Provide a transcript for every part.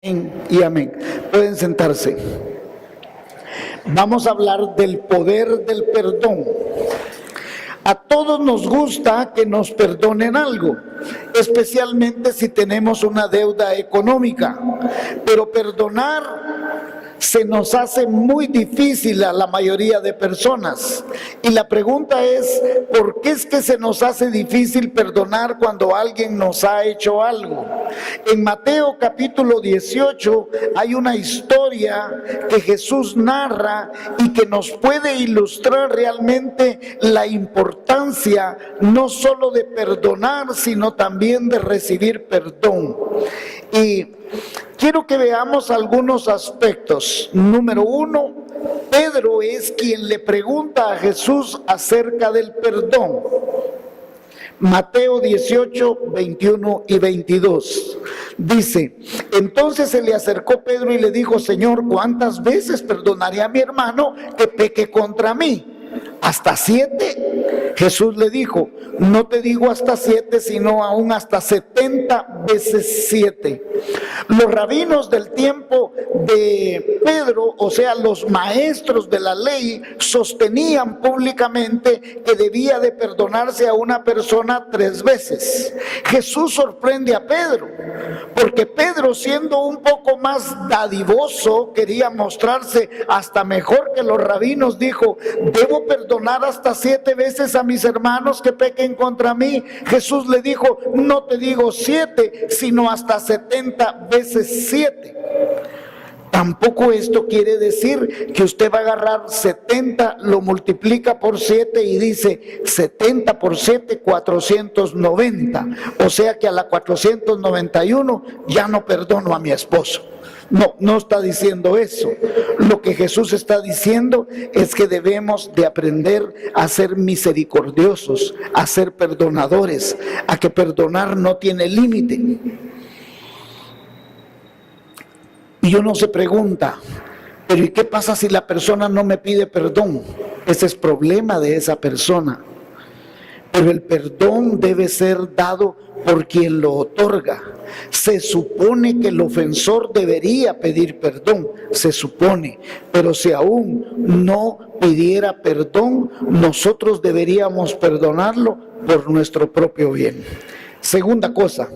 Y amén. Pueden sentarse. Vamos a hablar del poder del perdón. A todos nos gusta que nos perdonen algo, especialmente si tenemos una deuda económica, pero perdonar se nos hace muy difícil a la mayoría de personas. Y la pregunta es, ¿por qué es que se nos hace difícil perdonar cuando alguien nos ha hecho algo? En Mateo capítulo 18 hay una historia que Jesús narra y que nos puede ilustrar realmente la importancia no solo de perdonar, sino también de recibir perdón. Y quiero que veamos algunos aspectos. Número uno, Pedro es quien le pregunta a Jesús acerca del perdón. Mateo 18, 21 y 22. Dice, entonces se le acercó Pedro y le dijo, Señor, ¿cuántas veces perdonaré a mi hermano que peque contra mí? ¿Hasta 7? Jesús le dijo, no te digo hasta 7, sino aún hasta 70 veces 7. Los rabinos del tiempo de Pedro, o sea, los maestros de la ley, sostenían públicamente que debía de perdonarse a una persona 3 veces. Jesús sorprende a Pedro, porque Pedro, siendo un poco más dadivoso, quería mostrarse hasta mejor que los rabinos, dijo, debo perdonar hasta 7 veces a mis hermanos que pequen contra mí. Jesús le dijo, no te digo 7, sino hasta 70 veces 7. Tampoco esto quiere decir que usted va a agarrar 70, lo multiplica por 7 y dice 70 por 7, 490. O sea que a la 491 ya no perdono a mi esposo. No, no está diciendo eso. Lo que Jesús está diciendo es que debemos de aprender a ser misericordiosos, a ser perdonadores, a que perdonar no tiene límite. Y uno se pregunta, pero ¿y qué pasa si la persona no me pide perdón? Ese es problema de esa persona. Pero el perdón debe ser dado por quien lo otorga. Se supone que el ofensor debería pedir perdón, se supone, pero si aún no pidiera perdón, nosotros deberíamos perdonarlo por nuestro propio bien. Segunda cosa,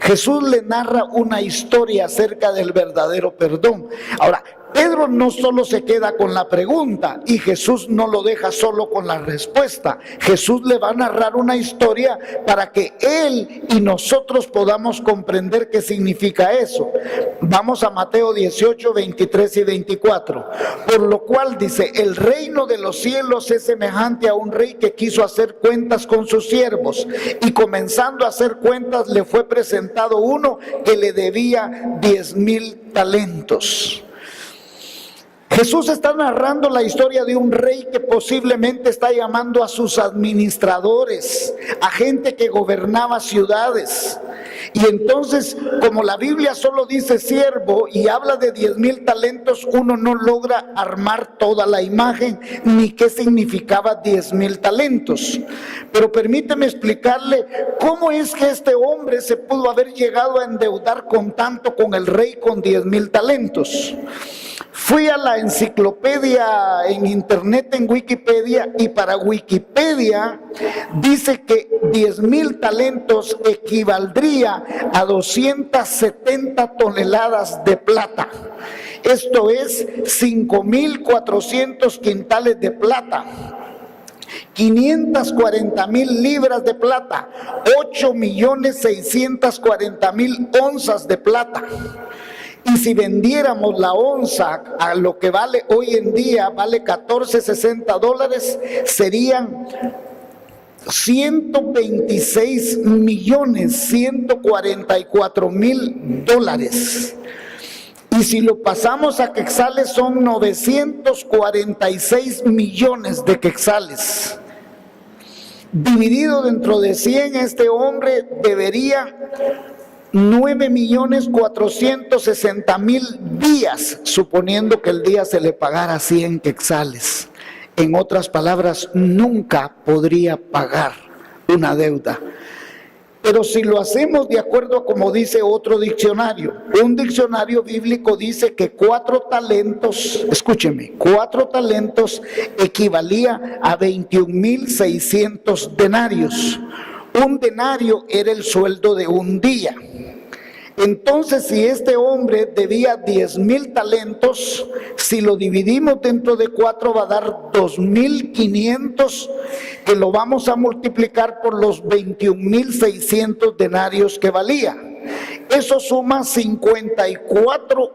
Jesús le narra una historia acerca del verdadero perdón. Ahora, Pedro no solo se queda con la pregunta y Jesús no lo deja solo con la respuesta. Jesús le va a narrar una historia para que él y nosotros podamos comprender qué significa eso. Vamos a Mateo 18, 23 y 24. Por lo cual dice, el reino de los cielos es semejante a un rey que quiso hacer cuentas con sus siervos y comenzando a hacer cuentas le fue presentado uno que le debía 10,000 talentos. Jesús está narrando la historia de un rey que posiblemente está llamando a sus administradores, a gente que gobernaba ciudades. Y entonces, como la Biblia solo dice siervo y habla de 10,000 talentos, uno no logra armar toda la imagen ni qué significaba 10,000 talentos. Pero permíteme explicarle cómo es que este hombre se pudo haber llegado a endeudar con tanto con el rey con 10,000 talentos. Fui a la enciclopedia en internet, en Wikipedia, y para Wikipedia dice que 10,000 talentos equivaldría a 270 toneladas de plata. Esto es 5,400 quintales de plata. 540,000 libras de plata, 8,640,000 onzas de plata. Y si vendiéramos la onza a lo que vale hoy en día, vale $14.60, serían 126,144,000 dólares. Y si lo pasamos a quetzales, son 946 millones de quetzales. Dividido dentro de 100, este hombre debería 9,460,000 días, suponiendo que el día se le pagara 100 quetzales. En otras palabras, nunca podría pagar una deuda. Pero si lo hacemos de acuerdo a como dice otro diccionario, un diccionario bíblico dice que 4 talentos, escúcheme, 4 talentos equivalía a 21,600 denarios. Un denario era el sueldo de un día. Entonces, si este hombre debía 10,000 talentos, si lo dividimos dentro de 4 va a dar 2,500, que lo vamos a multiplicar por los 21,600 denarios que valía. Eso suma 54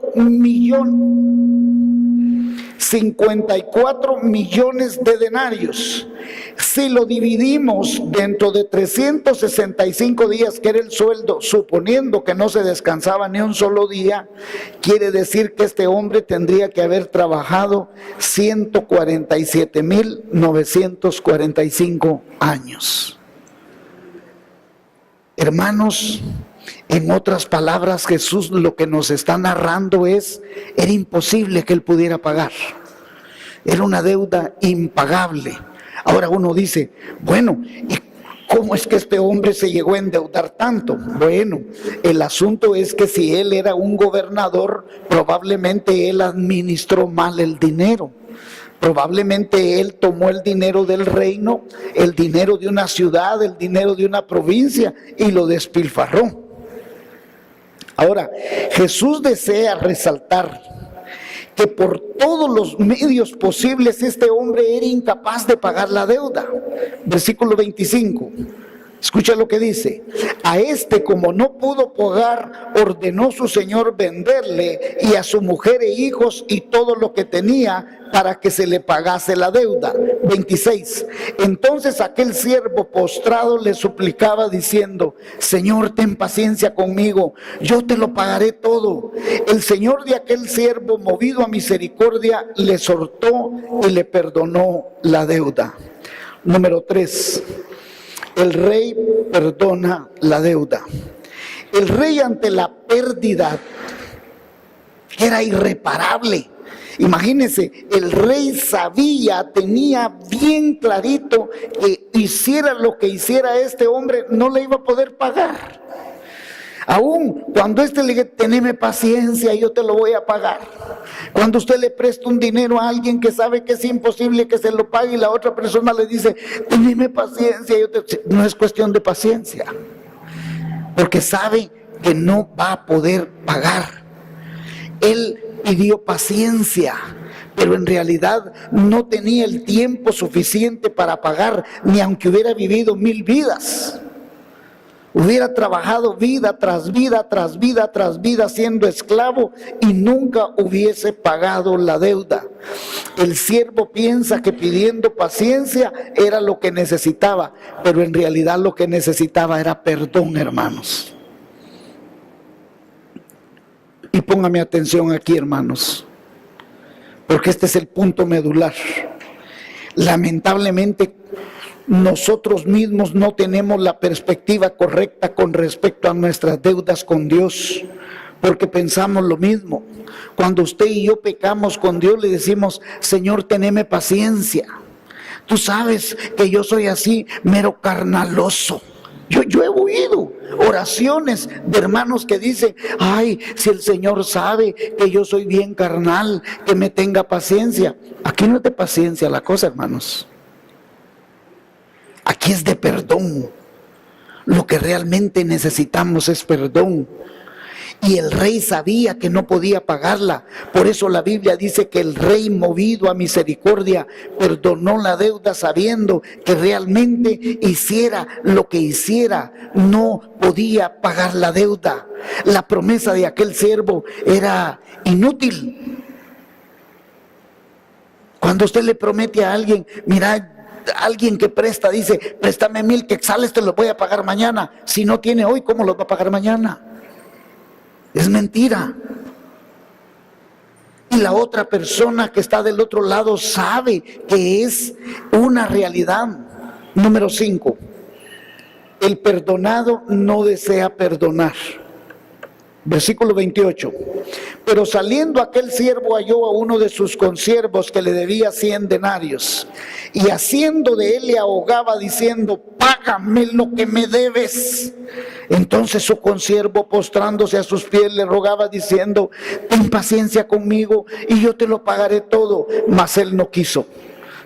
millones de denarios. Si lo dividimos dentro de 365 días, que era el sueldo, suponiendo que no se descansaba ni un solo día, quiere decir que este hombre tendría que haber trabajado 147,945 años. Hermanos, en otras palabras, Jesús lo que nos está narrando era imposible que él pudiera pagar. Era una deuda impagable. Ahora uno dice, bueno, ¿y cómo es que este hombre se llegó a endeudar tanto? Bueno, el asunto es que si él era un gobernador, probablemente él administró mal el dinero. Probablemente él tomó el dinero del reino, el dinero de una ciudad, el dinero de una provincia y lo despilfarró. Ahora, Jesús desea resaltar que por todos los medios posibles este hombre era incapaz de pagar la deuda. Versículo 25. Escucha lo que dice: a este, como no pudo pagar, ordenó su señor venderle y a su mujer e hijos y todo lo que tenía para que se le pagase la deuda. 26. Entonces aquel siervo postrado le suplicaba diciendo: Señor, ten paciencia conmigo, yo te lo pagaré todo. El señor de aquel siervo, movido a misericordia, le soltó y le perdonó la deuda. Número 3. El rey perdona la deuda. El rey, ante la pérdida que era irreparable, imagínense, el rey sabía, tenía bien clarito que hiciera lo que hiciera este hombre, no le iba a poder pagar. Aún cuando este le diga: teneme paciencia, yo te lo voy a pagar. Cuando usted le presta un dinero a alguien que sabe que es imposible que se lo pague y la otra persona le dice: teneme paciencia, no es cuestión de paciencia, porque sabe que no va a poder pagar. Él pidió paciencia, pero en realidad no tenía el tiempo suficiente para pagar, ni aunque hubiera vivido 1000 vidas. Hubiera trabajado vida tras vida, tras vida, tras vida, siendo esclavo, y nunca hubiese pagado la deuda. El siervo piensa que pidiendo paciencia era lo que necesitaba, pero en realidad lo que necesitaba era perdón, hermanos. Y póngame atención aquí, hermanos, porque este es el punto medular. Lamentablemente, nosotros mismos no tenemos la perspectiva correcta con respecto a nuestras deudas con Dios, porque pensamos lo mismo. Cuando usted y yo pecamos con Dios, le decimos: Señor, teneme paciencia. Tú sabes que yo soy así, mero carnaloso. Yo he oído oraciones de hermanos que dicen: ay, si el Señor sabe que yo soy bien carnal, que me tenga paciencia. Aquí no es de paciencia la cosa, hermanos. Aquí es de perdón. Lo que realmente necesitamos es perdón. Y el rey sabía que no podía pagarla. Por eso la Biblia dice que el rey, movido a misericordia, perdonó la deuda, sabiendo que realmente hiciera lo que hiciera, no podía pagar la deuda. La promesa de aquel siervo era inútil. Cuando usted le promete a alguien: mira, alguien que presta dice: préstame 1000 quetzales, te los voy a pagar mañana. Si no tiene hoy, ¿cómo los va a pagar mañana? Es mentira. Y la otra persona que está del otro lado sabe que es una realidad. Número 5. El perdonado no desea perdonar. Versículo 28. Pero saliendo aquel siervo halló a uno de sus consiervos que le debía 100 denarios, y haciendo de él le ahogaba diciendo: págame lo que me debes. Entonces su consiervo, postrándose a sus pies, le rogaba diciendo: ten paciencia conmigo y yo te lo pagaré todo. Mas él no quiso,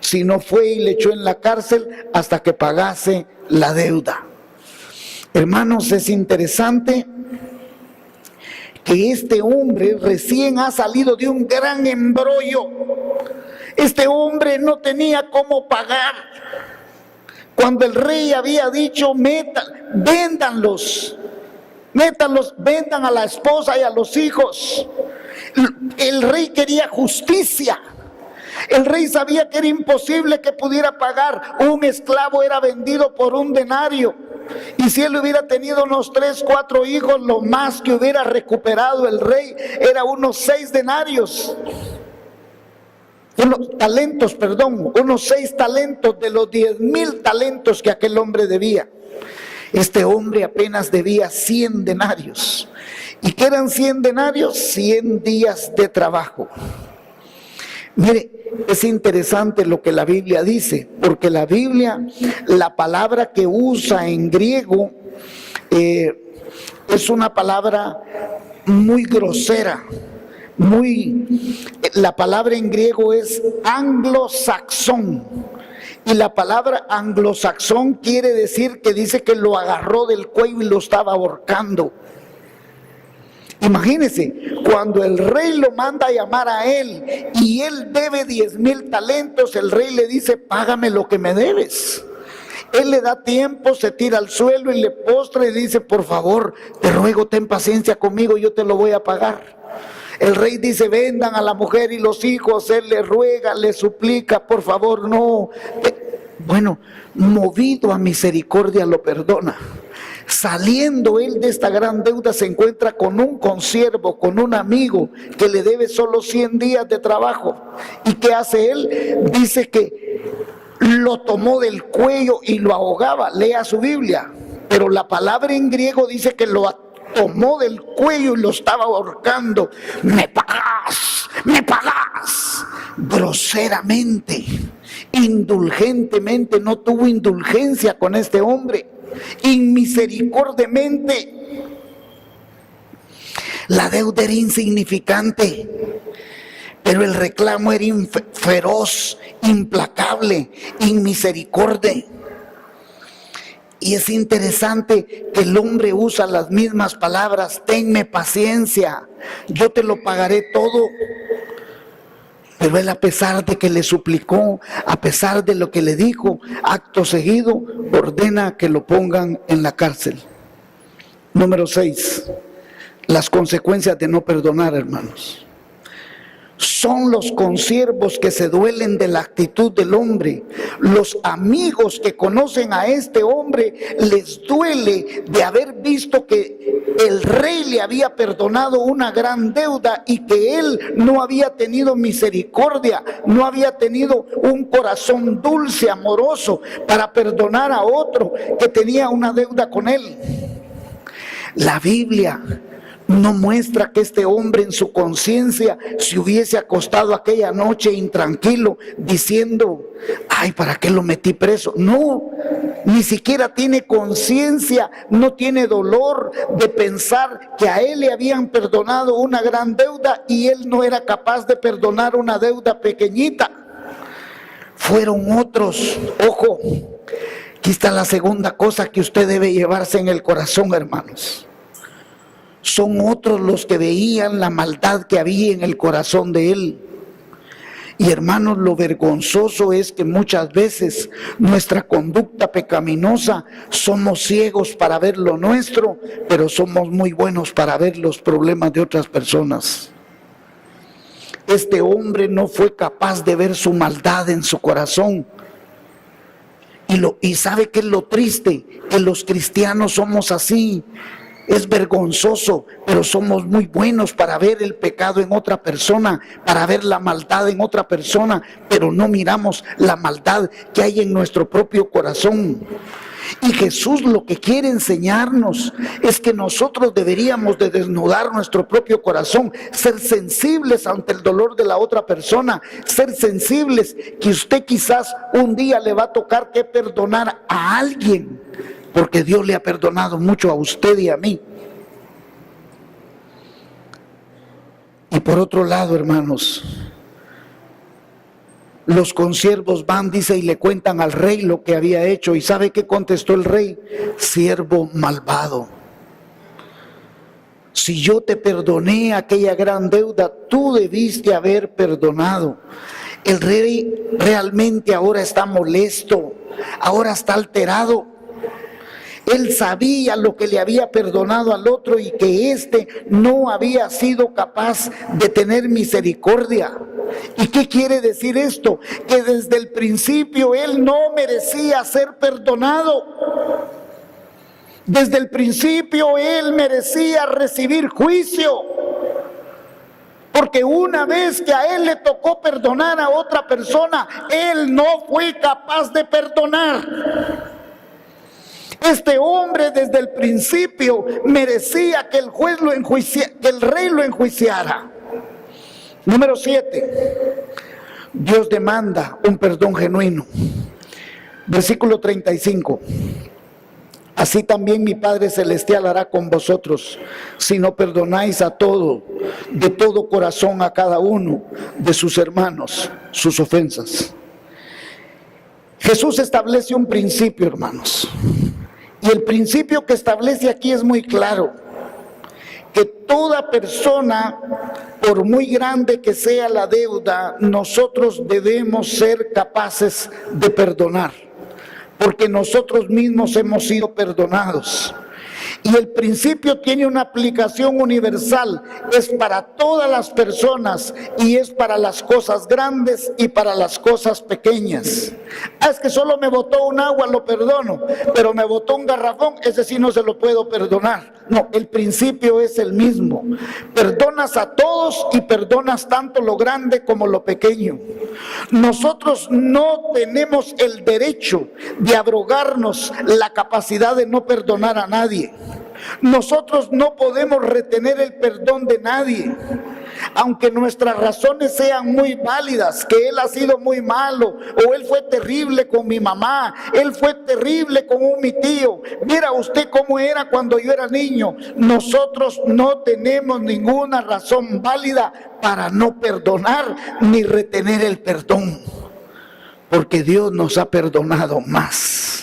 sino fue y le echó en la cárcel hasta que pagase la deuda. Hermanos, es interesante que este hombre recién ha salido de un gran embrollo. Este hombre no tenía cómo pagar. Cuando el rey había dicho: véndanlos, vendan a la esposa y a los hijos. El rey quería justicia. El rey sabía que era imposible que pudiera pagar. Un esclavo era vendido por 1 denario. Y si él hubiera tenido unos 3, 4 hijos, lo más que hubiera recuperado el rey era unos 6 denarios. Unos 6 talentos de los 10,000 talentos que aquel hombre debía. Este hombre apenas debía 100 denarios. ¿Y qué eran 100 denarios? 100 días de trabajo. Mire, es interesante lo que la Biblia dice, porque la Biblia, la palabra que usa en griego es una palabra muy grosera. La palabra en griego es anglosaxón, y la palabra anglosaxón quiere decir que dice que lo agarró del cuello y lo estaba ahorcando. Imagínense, cuando el rey lo manda a llamar a él y él debe 10,000 talentos, el rey le dice: págame lo que me debes. Él le da tiempo, se tira al suelo y le postra y dice: por favor, te ruego, ten paciencia conmigo, yo te lo voy a pagar. El rey dice: vendan a la mujer y los hijos. Él le ruega, le suplica: por favor, no. Bueno, movido a misericordia lo perdona. Saliendo él de esta gran deuda, se encuentra con un consiervo, con un amigo que le debe solo 100 días de trabajo. ¿Y qué hace él? Dice que lo tomó del cuello y lo ahogaba. Lea su Biblia. Pero la palabra en griego dice que lo tomó del cuello y lo estaba ahorcando. Me pagas. Groseramente, indulgentemente, no tuvo indulgencia con este hombre. Inmisericordiamente. La deuda era insignificante, pero el reclamo era feroz, implacable, inmisericordia. Y es interesante que el hombre usa las mismas palabras: tenme paciencia, yo te lo pagaré todo. Pero él, a pesar de que le suplicó, a pesar de lo que le dijo, acto seguido ordena que lo pongan en la cárcel. Número 6. Las consecuencias de no perdonar, hermanos. Son los consiervos que se duelen de la actitud del hombre. Los amigos que conocen a este hombre les duele de haber visto que el rey le había perdonado una gran deuda y que él no había tenido misericordia, no había tenido un corazón dulce, amoroso para perdonar a otro que tenía una deuda con él. La Biblia no muestra que este hombre en su conciencia se hubiese acostado aquella noche intranquilo diciendo: ay, ¿para qué lo metí preso? No, ni siquiera tiene conciencia, no tiene dolor de pensar que a él le habían perdonado una gran deuda y él no era capaz de perdonar una deuda pequeñita. Fueron otros. Ojo, aquí está la segunda cosa que usted debe llevarse en el corazón, hermanos. Son otros los que veían la maldad que había en el corazón de él. Y hermanos, lo vergonzoso es que muchas veces nuestra conducta pecaminosa, somos ciegos para ver lo nuestro, pero somos muy buenos para ver los problemas de otras personas. Este hombre no fue capaz de ver su maldad en su corazón. Y ¿sabe qué es lo triste? Que los cristianos somos así. Es vergonzoso, pero somos muy buenos para ver el pecado en otra persona, para ver la maldad en otra persona, pero no miramos la maldad que hay en nuestro propio corazón. Y Jesús lo que quiere enseñarnos es que nosotros deberíamos de desnudar nuestro propio corazón, ser sensibles ante el dolor de la otra persona, ser sensibles que usted quizás un día le va a tocar que perdonar a alguien, porque Dios le ha perdonado mucho a usted y a mí. Y por otro lado, hermanos, los consiervos van, dice, y le cuentan al rey lo que había hecho. ¿Y sabe qué contestó el rey? Siervo malvado. Si yo te perdoné aquella gran deuda, tú debiste haber perdonado. El rey realmente ahora está molesto, ahora está alterado. Él sabía lo que le había perdonado al otro y que éste no había sido capaz de tener misericordia. ¿Y qué quiere decir esto? Que desde el principio él no merecía ser perdonado. Desde el principio él merecía recibir juicio. Porque una vez que a él le tocó perdonar a otra persona, él no fue capaz de perdonar. Este hombre desde el principio merecía que el juez lo enjuiciara, que el rey lo enjuiciara. Número 7. Dios demanda un perdón genuino. Versículo 35. Así también mi Padre Celestial hará con vosotros, si no perdonáis de todo corazón a cada uno de sus hermanos, sus ofensas. Jesús establece un principio, hermanos. Y el principio que establece aquí es muy claro, que toda persona, por muy grande que sea la deuda, nosotros debemos ser capaces de perdonar, porque nosotros mismos hemos sido perdonados. Y el principio tiene una aplicación universal, es para todas las personas y es para las cosas grandes y para las cosas pequeñas. Es que solo me botó un agua, lo perdono, pero me botó un garrafón, ese sí no se lo puedo perdonar. No, el principio es el mismo. Perdonas a todos y perdonas tanto lo grande como lo pequeño. Nosotros no tenemos el derecho de abrogarnos la capacidad de no perdonar a nadie. Nosotros no podemos retener el perdón de nadie, aunque nuestras razones sean muy válidas, que él ha sido muy malo, o él fue terrible con mi mamá, él fue terrible con mi tío, mira usted cómo era cuando yo era niño. Nosotros no tenemos ninguna razón válida para no perdonar ni retener el perdón, porque Dios nos ha perdonado más.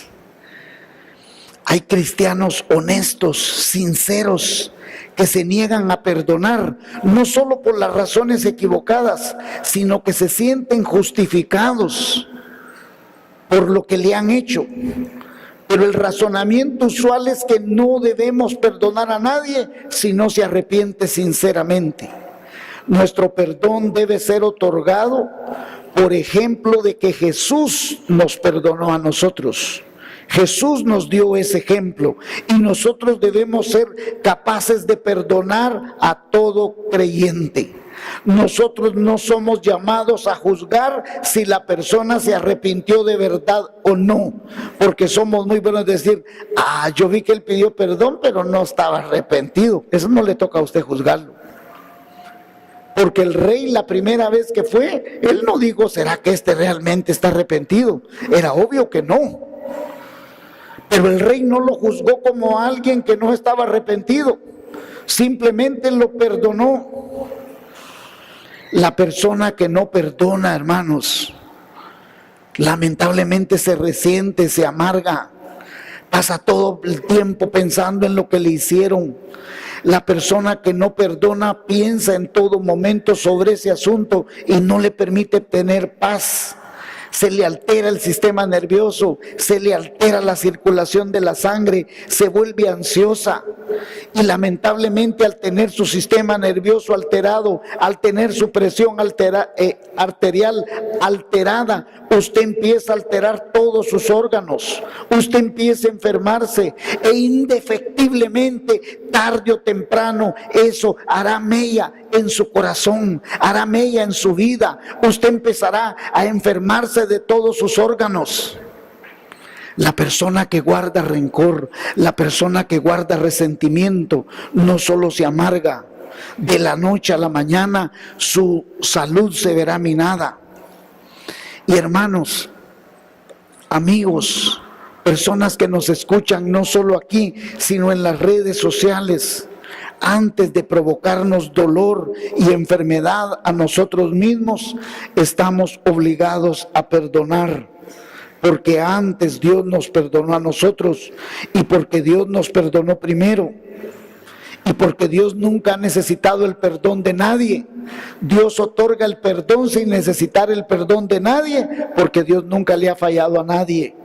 Hay cristianos honestos, sinceros, que se niegan a perdonar, no solo por las razones equivocadas, sino que se sienten justificados por lo que le han hecho. Pero el razonamiento usual es que no debemos perdonar a nadie si no se arrepiente sinceramente. Nuestro perdón debe ser otorgado por ejemplo de que Jesús nos perdonó a nosotros. Jesús nos dio ese ejemplo y nosotros debemos ser capaces de perdonar a todo creyente. Nosotros no somos llamados a juzgar si la persona se arrepintió de verdad o no, porque somos muy buenos en decir, yo vi que él pidió perdón pero no estaba arrepentido. Eso no le toca a usted juzgarlo. Porque el rey la primera vez que fue, él no dijo, ¿será que este realmente está arrepentido? Era obvio que no. Pero el rey no lo juzgó como alguien que no estaba arrepentido, simplemente lo perdonó. La persona que no perdona, hermanos, lamentablemente se resiente, se amarga, pasa todo el tiempo pensando en lo que le hicieron. La persona que no perdona piensa en todo momento sobre ese asunto y no le permite tener paz. Se le altera el sistema nervioso, se le altera la circulación de la sangre, se vuelve ansiosa y lamentablemente al tener su sistema nervioso alterado, al tener su presión arterial alterada, usted empieza a alterar todos sus órganos, usted empieza a enfermarse e indefectiblemente, tarde o temprano, eso hará mella en su corazón, hará mella en su vida. Usted empezará a enfermarse de todos sus órganos. La persona que guarda rencor, la persona que guarda resentimiento, no solo se amarga, de la noche a la mañana su salud se verá minada. Y hermanos, amigos, personas que nos escuchan no solo aquí, sino en las redes sociales, antes de provocarnos dolor y enfermedad a nosotros mismos, estamos obligados a perdonar. Porque antes Dios nos perdonó a nosotros y porque Dios nos perdonó primero. Y porque Dios nunca ha necesitado el perdón de nadie. Dios otorga el perdón sin necesitar el perdón de nadie, porque Dios nunca le ha fallado a nadie.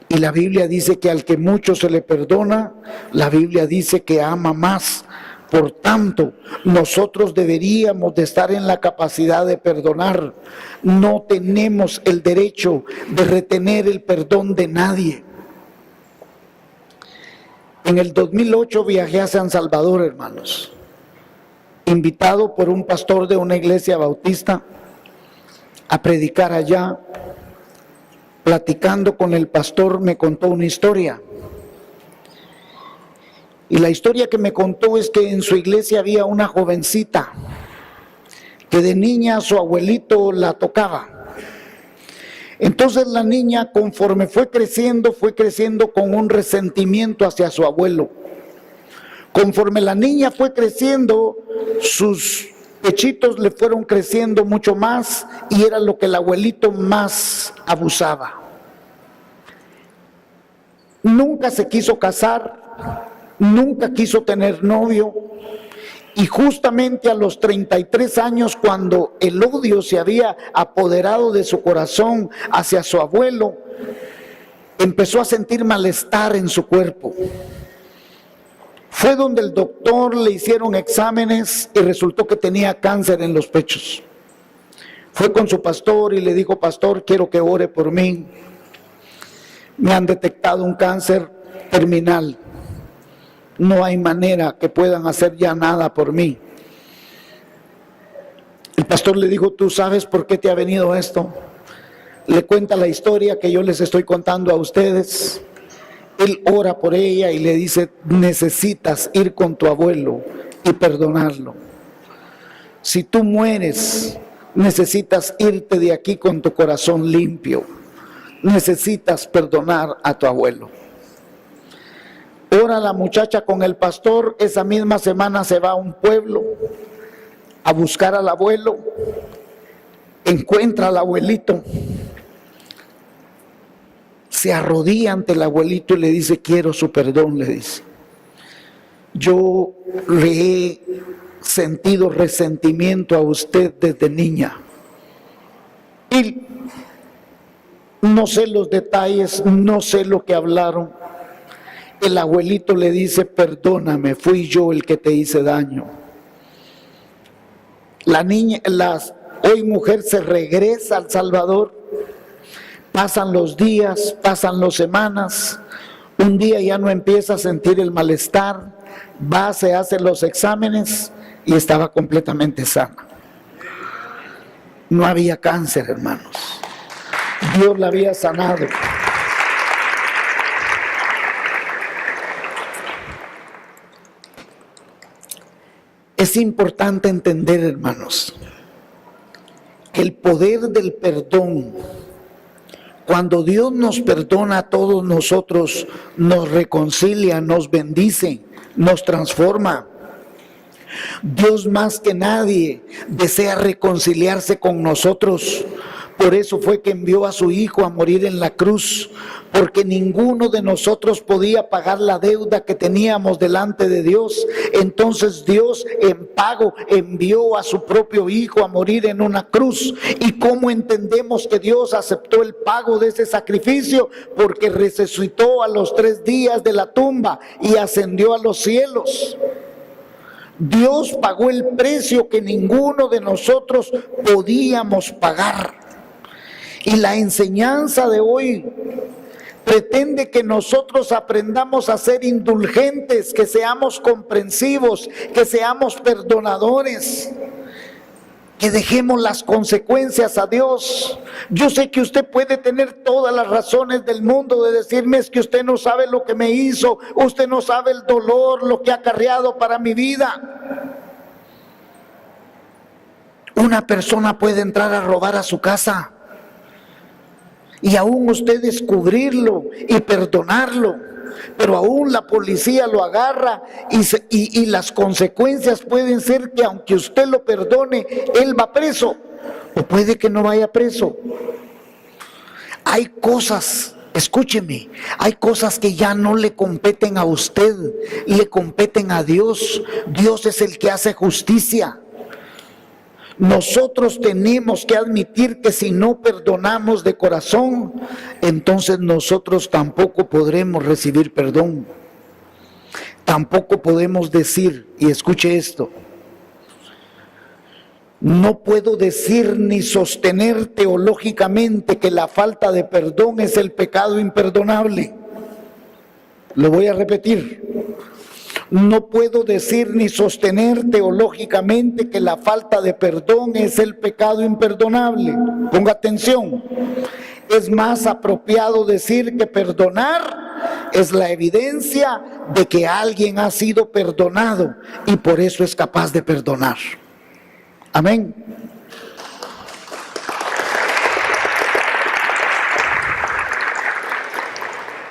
Y la Biblia dice que al que mucho se le perdona, la Biblia dice que ama más. Por tanto, nosotros deberíamos de estar en la capacidad de perdonar. No tenemos el derecho de retener el perdón de nadie. En el 2008 viajé a San Salvador, hermanos, invitado por un pastor de una iglesia bautista a predicar allá. Platicando con el pastor me contó una historia. Y la historia que me contó es que en su iglesia había una jovencita que de niña su abuelito la tocaba. Entonces la niña, conforme fue creciendo con un resentimiento hacia su abuelo. Conforme la niña fue creciendo, sus pechitos le fueron creciendo mucho más y era lo que el abuelito más abusaba. Nunca se quiso casar, nunca quiso tener novio, y justamente a los 33 años, cuando el odio se había apoderado de su corazón hacia su abuelo, empezó a sentir malestar en su cuerpo. Fue donde el doctor le hicieron exámenes y resultó que tenía cáncer en los pechos. Fue con su pastor y le dijo: pastor, quiero que ore por mí. Me han detectado un cáncer terminal. No hay manera que puedan hacer ya nada por mí. El pastor le dijo: ¿tú sabes por qué te ha venido esto? Le cuenta la historia que yo les estoy contando a ustedes. Él ora por ella y le dice: necesitas ir con tu abuelo y perdonarlo. Si tú mueres, necesitas irte de aquí con tu corazón limpio. Necesitas perdonar a tu abuelo. Ora la muchacha con el pastor. Esa misma semana se va a un pueblo a buscar al abuelo. Encuentra al abuelito. Se arrodilla ante el abuelito y le dice: quiero su perdón, le dice. Yo le he sentido resentimiento a usted desde niña. Y no sé los detalles, no sé lo que hablaron. El abuelito le dice: perdóname, fui yo el que te hice daño. La niña, hoy mujer, se regresa a El Salvador. Pasan los días, pasan las semanas. Un día ya no empieza a sentir el malestar. Va, se hace los exámenes y estaba completamente sana. No había cáncer, hermanos. Dios la había sanado. Es importante entender, hermanos, que el poder del perdón, cuando Dios nos perdona a todos nosotros, nos reconcilia, nos bendice, nos transforma. Dios más que nadie desea reconciliarse con nosotros. Por eso fue que envió a su Hijo a morir en la cruz, porque ninguno de nosotros podía pagar la deuda que teníamos delante de Dios. Entonces Dios en pago envió a su propio Hijo a morir en una cruz. ¿Y cómo entendemos que Dios aceptó el pago de ese sacrificio? Porque resucitó a los 3 días de la tumba y ascendió a los cielos. Dios pagó el precio que ninguno de nosotros podíamos pagar. Y la enseñanza de hoy pretende que nosotros aprendamos a ser indulgentes, que seamos comprensivos, que seamos perdonadores, que dejemos las consecuencias a Dios. Yo sé que usted puede tener todas las razones del mundo de decirme: es que usted no sabe lo que me hizo, usted no sabe el dolor, lo que ha acarreado para mi vida. Una persona puede entrar a robar a su casa y aún usted descubrirlo y perdonarlo, pero aún la policía lo agarra y las consecuencias pueden ser que aunque usted lo perdone, él va preso, o puede que no vaya preso. Hay cosas, escúcheme, hay cosas que ya no le competen a usted, le competen a Dios. Dios es el que hace justicia. Nosotros tenemos que admitir que si no perdonamos de corazón, entonces nosotros tampoco podremos recibir perdón. Tampoco podemos decir, y escuche esto, no puedo decir ni sostener teológicamente que la falta de perdón es el pecado imperdonable. Lo voy a repetir. No puedo decir ni sostener teológicamente que la falta de perdón es el pecado imperdonable. Ponga atención. Es más apropiado decir que perdonar es la evidencia de que alguien ha sido perdonado y por eso es capaz de perdonar. Amén.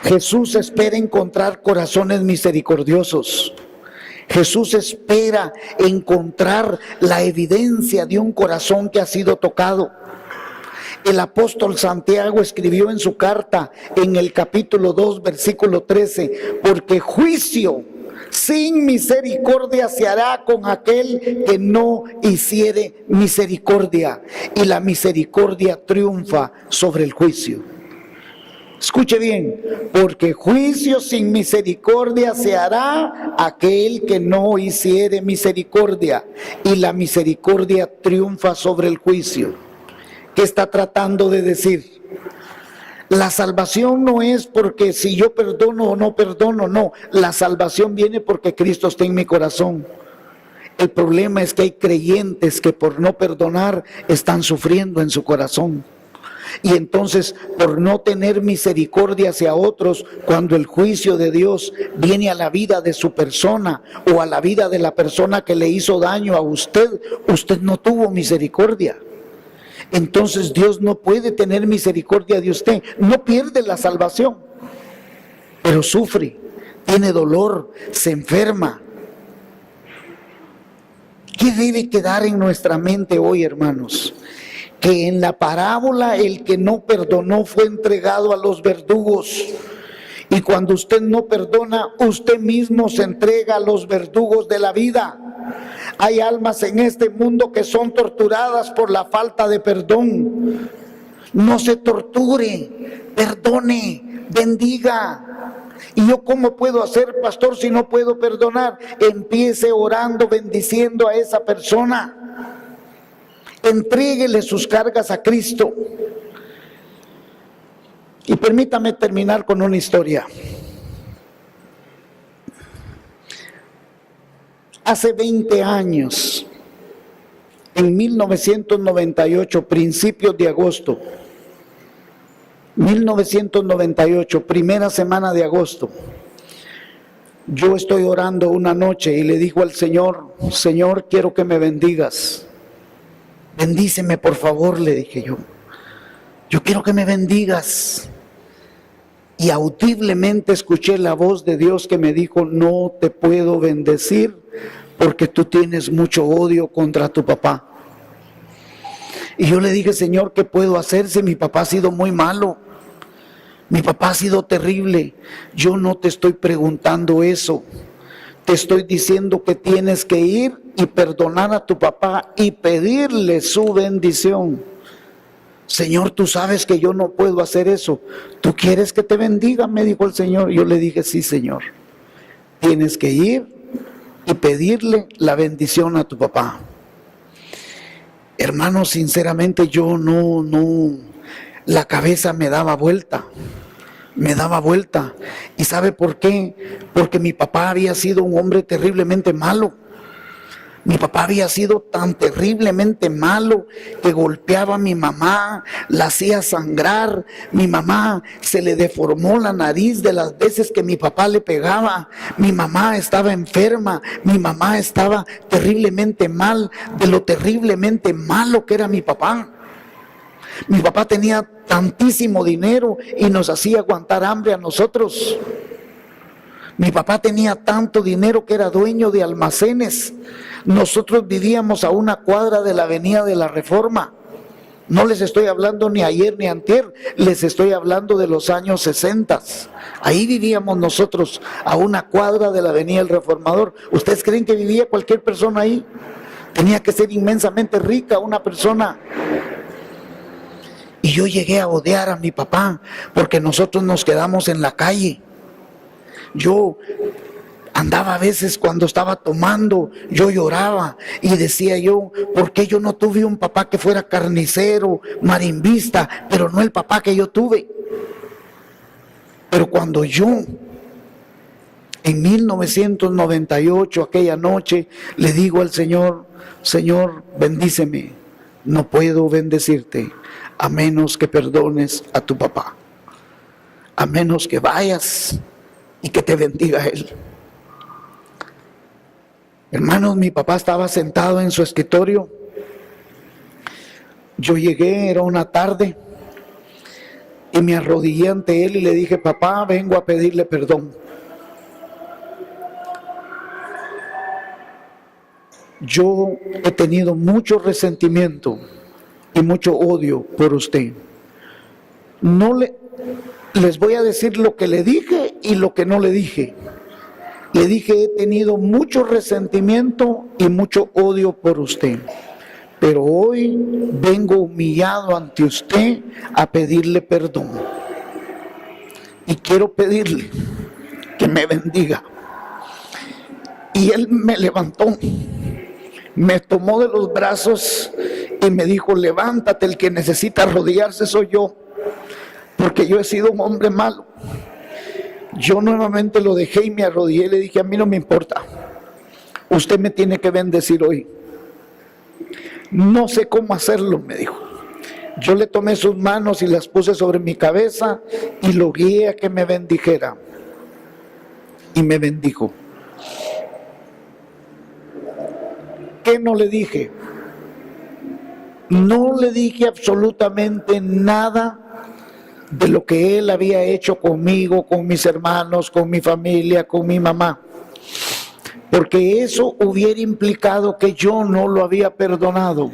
Jesús espera encontrar corazones misericordiosos. Jesús espera encontrar la evidencia de un corazón que ha sido tocado. El apóstol Santiago escribió en su carta, en el capítulo 2, versículo 13, porque juicio sin misericordia se hará con aquel que no hiciere misericordia, y la misericordia triunfa sobre el juicio. Escuche bien, porque juicio sin misericordia se hará aquel que no hiciere misericordia, y la misericordia triunfa sobre el juicio. ¿Qué está tratando de decir? La salvación no es porque si yo perdono o no perdono, no. La salvación viene porque Cristo está en mi corazón. El problema es que hay creyentes que por no perdonar están sufriendo en su corazón. Y entonces, por no tener misericordia hacia otros, cuando el juicio de Dios viene a la vida de su persona o a la vida de la persona que le hizo daño a usted, usted no tuvo misericordia. Entonces Dios no puede tener misericordia de usted. No pierde la salvación, pero sufre, tiene dolor, se enferma. ¿Qué debe quedar en nuestra mente hoy, hermanos? Que en la parábola el que no perdonó fue entregado a los verdugos. Y cuando usted no perdona, usted mismo se entrega a los verdugos de la vida. Hay almas en este mundo que son torturadas por la falta de perdón. No se torture, perdone, bendiga. ¿Y yo cómo puedo hacer, pastor, si no puedo perdonar? Empiece orando, bendiciendo a esa persona. Entréguele sus cargas a Cristo. Y permítame terminar con una historia. Hace 20 años, en 1998, principios de agosto, 1998, primera semana de agosto, yo estoy orando una noche y le digo al Señor: Señor, quiero que me bendigas. Bendíceme, por favor, le dije yo. Yo quiero que me bendigas. Y audiblemente escuché la voz de Dios que me dijo: no te puedo bendecir porque tú tienes mucho odio contra tu papá. Y yo le dije: Señor, ¿qué puedo hacer si mi papá ha sido muy malo? Mi papá ha sido terrible. Yo no te estoy preguntando eso. Te estoy diciendo que tienes que ir y perdonar a tu papá y pedirle su bendición. Señor, tú sabes que yo no puedo hacer eso. ¿Tú quieres que te bendiga?, me dijo el Señor. Yo le dije: sí, Señor. Tienes que ir y pedirle la bendición a tu papá. Hermano, sinceramente yo no, la cabeza me daba vuelta. ¿Y sabe por qué? Porque mi papá había sido un hombre terriblemente malo. Mi papá había sido tan terriblemente malo que golpeaba a mi mamá, la hacía sangrar. Mi mamá se le deformó la nariz de las veces que mi papá le pegaba. Mi mamá estaba enferma, mi mamá estaba terriblemente mal, de lo terriblemente malo que era mi papá. Mi papá tenía tantísimo dinero y nos hacía aguantar hambre a nosotros. Mi papá tenía tanto dinero que era dueño de almacenes. Nosotros vivíamos a una cuadra de la avenida de la Reforma. No les estoy hablando ni ayer ni antier, les estoy hablando de los años 60. Ahí vivíamos nosotros, a una cuadra de la avenida del Reformador. ¿Ustedes creen que vivía cualquier persona ahí? Tenía que ser inmensamente rica una persona. Y yo llegué a odiar a mi papá porque nosotros nos quedamos en la calle. Yo andaba a veces cuando estaba tomando, yo lloraba y decía yo, ¿por qué yo no tuve un papá que fuera carnicero, marimbista, pero no el papá que yo tuve? Pero cuando yo, en 1998, aquella noche, le digo al Señor, Señor, bendíceme, no puedo bendecirte a menos que perdones a tu papá, a menos que vayas y que te bendiga Él. Hermanos, mi papá estaba sentado en su escritorio. Yo llegué, era una tarde, y me arrodillé ante él y le dije, papá, vengo a pedirle perdón. Yo he tenido mucho resentimiento y mucho odio por usted. Les voy a decir lo que le dije y lo que no le dije. Le dije, he tenido mucho resentimiento y mucho odio por usted, pero hoy vengo humillado ante usted a pedirle perdón. Y quiero pedirle que me bendiga. Y él me levantó, me tomó de los brazos y me dijo, levántate, el que necesita arrodillarse soy yo, porque yo he sido un hombre malo. Yo nuevamente lo dejé y me arrodillé y le dije, a mí no me importa, usted me tiene que bendecir hoy. No sé cómo hacerlo, me dijo. Yo le tomé sus manos y las puse sobre mi cabeza y lo guié a que me bendijera. Y me bendijo. ¿Qué no le dije? No le dije absolutamente nada de lo que él había hecho conmigo, con mis hermanos, con mi familia, con mi mamá, porque eso hubiera implicado que yo no lo había perdonado,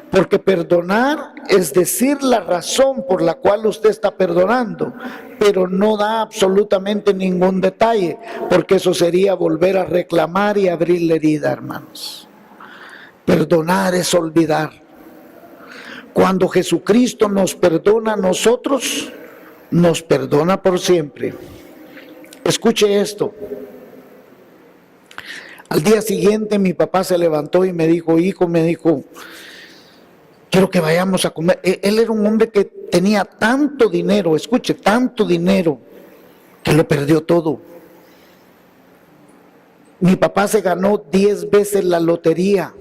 porque perdonar es decir la razón por la cual usted está perdonando, pero no da absolutamente ningún detalle, porque eso sería volver a reclamar y abrir la herida, hermanos. Perdonar es olvidar. Cuando Jesucristo nos perdona a nosotros, nos perdona por siempre. Escuche esto. Al día siguiente mi papá se levantó y me dijo, hijo, quiero que vayamos a comer. Él era un hombre que tenía tanto dinero, escuche, tanto dinero, que lo perdió todo. Mi papá se ganó 10 veces la lotería.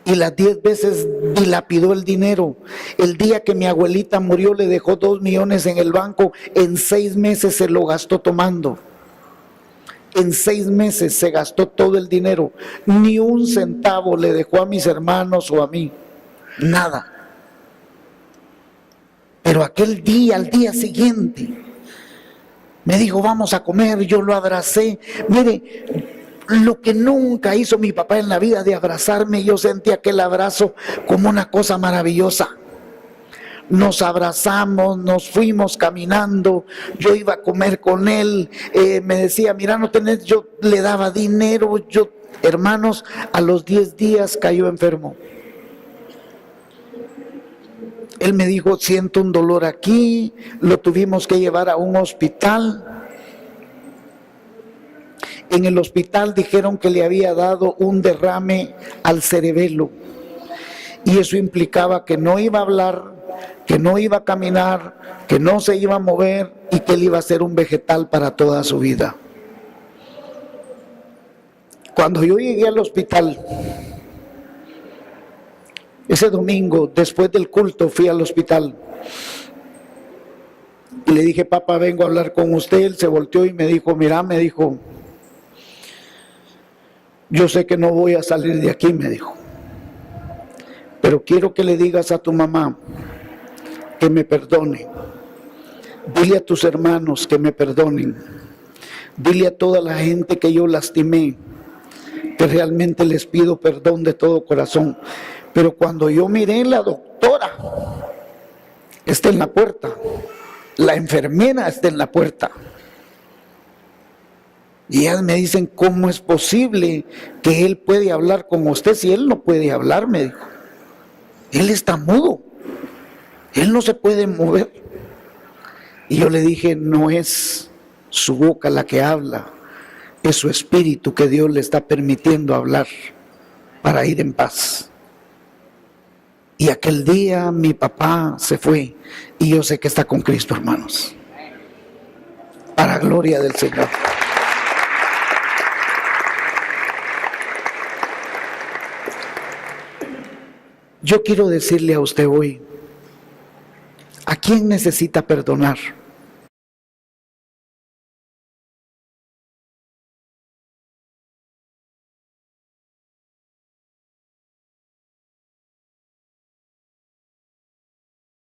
Y las 10 veces dilapidó el dinero. El día que mi abuelita murió le dejó 2 millones en el banco. En 6 meses se lo gastó tomando. En 6 meses se gastó todo el dinero. Ni un centavo le dejó a mis hermanos o a mí. Nada. Pero aquel día, al día siguiente, me dijo, vamos a comer. Yo lo abracé. Mire, lo que nunca hizo mi papá en la vida de abrazarme, yo sentí aquel abrazo como una cosa maravillosa. Nos abrazamos, nos fuimos caminando, yo iba a comer con él, me decía, mira, no tenés, yo le daba dinero, hermanos, a los 10 días cayó enfermo. Él me dijo, siento un dolor aquí, lo tuvimos que llevar a un hospital. En el hospital dijeron que le había dado un derrame al cerebelo y eso implicaba que no iba a hablar, que no iba a caminar, que no se iba a mover y que él iba a ser un vegetal para toda su vida. Cuando yo llegué al hospital, ese domingo, después del culto, fui al hospital. Y le dije, papá, vengo a hablar con usted. Él se volteó y me dijo, mira, me dijo, yo sé que no voy a salir de aquí, me dijo. Pero quiero que le digas a tu mamá que me perdone. Dile a tus hermanos que me perdonen. Dile a toda la gente que yo lastimé, que realmente les pido perdón de todo corazón. Pero cuando yo miré, la doctora está en la puerta, la enfermera está en la puerta. Y ellas me dicen, ¿cómo es posible que él puede hablar con usted si él no puede hablar? Me dijo. Él está mudo, él no se puede mover. Y yo le dije, no es su boca la que habla, es su espíritu que Dios le está permitiendo hablar para ir en paz. Y aquel día mi papá se fue y yo sé que está con Cristo, hermanos, para gloria del Señor. Yo quiero decirle a usted hoy, ¿a quién necesita perdonar?